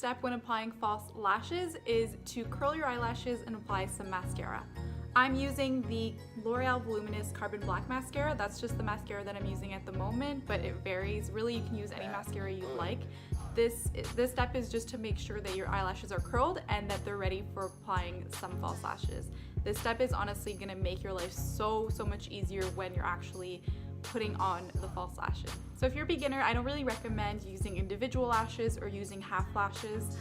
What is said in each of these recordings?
step when applying false lashes is to curl your eyelashes and apply some mascara. I'm using the L'Oreal Voluminous Carbon Black Mascara. That's just the mascara that I'm using at the moment, but it varies. Really, you can use any mascara you'd like. This step is just to make sure that your eyelashes are curled and that they're ready for applying some false lashes. This step is honestly gonna make your life so much easier when you're actually putting on the false lashes. So if you're a beginner, I don't really recommend using individual lashes or using half lashes.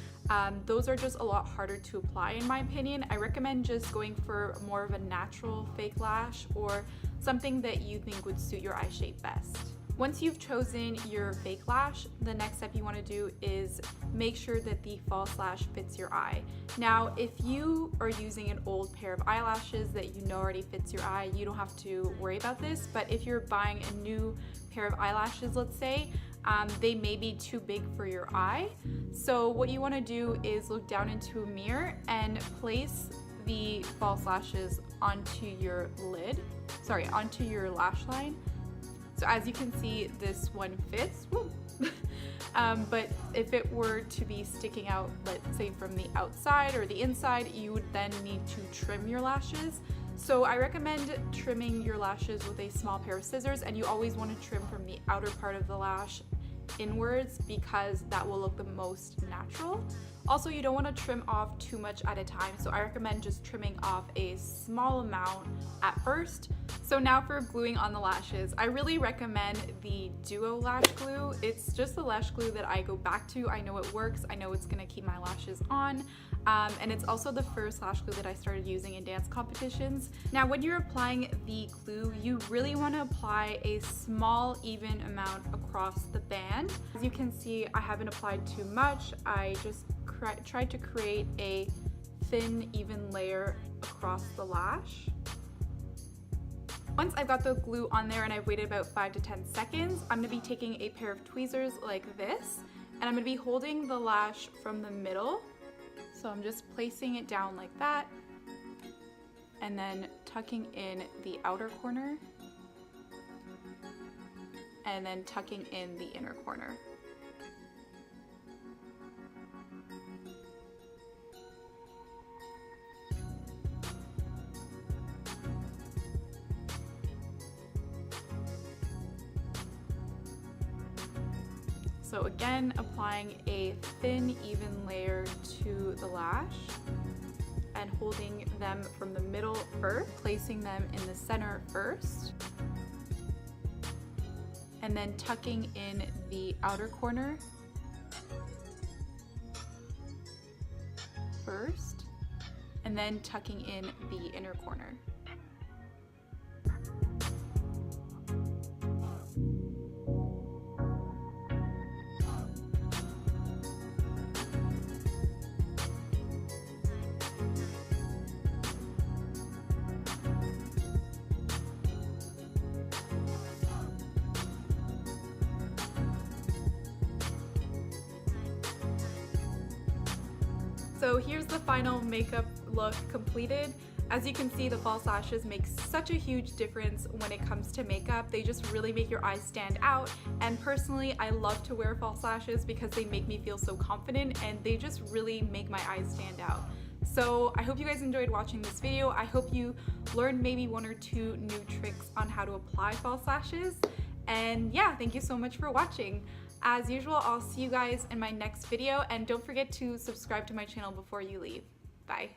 Those are just a lot harder to apply in my opinion. I recommend just going for more of a natural fake lash or something that you think would suit your eye shape best. Once you've chosen your fake lash, the next step you want to do is make sure that the false lash fits your eye. Now, if you are using an old pair of eyelashes that you know already fits your eye, you don't have to worry about this. But if you're buying a new pair of eyelashes, let's say, they may be too big for your eye. So what you want to do is look down into a mirror and place the false lashes onto your onto your lash line. So as you can see, this one fits, but if it were to be sticking out, let's say from the outside or the inside, you would then need to trim your lashes. So I recommend trimming your lashes with a small pair of scissors, and you always want to trim from the outer part of the lash inwards because that will look the most natural. Also, you don't want to trim off too much at a time, so I recommend just trimming off a small amount at first. So now for gluing on the lashes, I really recommend the Duo Lash Glue. It's just the lash glue that I go back to. I know it works, I know it's gonna keep my lashes on, and it's also the first lash glue that I started using in dance competitions. Now when you're applying the glue, you really want to apply a small even amount across the band. As you can see, I haven't applied too much. I just tried to create a thin, even layer across the lash. Once I've got the glue on there and I've waited about 5 to 10 seconds, I'm gonna be taking a pair of tweezers like this, and I'm gonna be holding the lash from the middle. So I'm just placing it down like that, and then tucking in the outer corner, and then tucking in the inner corner. So again, applying a thin, even layer to the lash and holding them from the middle first, placing them in the center first, and then tucking in the outer corner first, and then tucking in the inner corner. So here's the final makeup look completed. As you can see, the false lashes make such a huge difference when it comes to makeup. They just really make your eyes stand out. And personally, I love to wear false lashes because they make me feel so confident and they just really make my eyes stand out. So I hope you guys enjoyed watching this video. I hope you learned maybe 1 or 2 new tricks on how to apply false lashes. And yeah, thank you so much for watching. As usual, I'll see you guys in my next video, and don't forget to subscribe to my channel before you leave. Bye.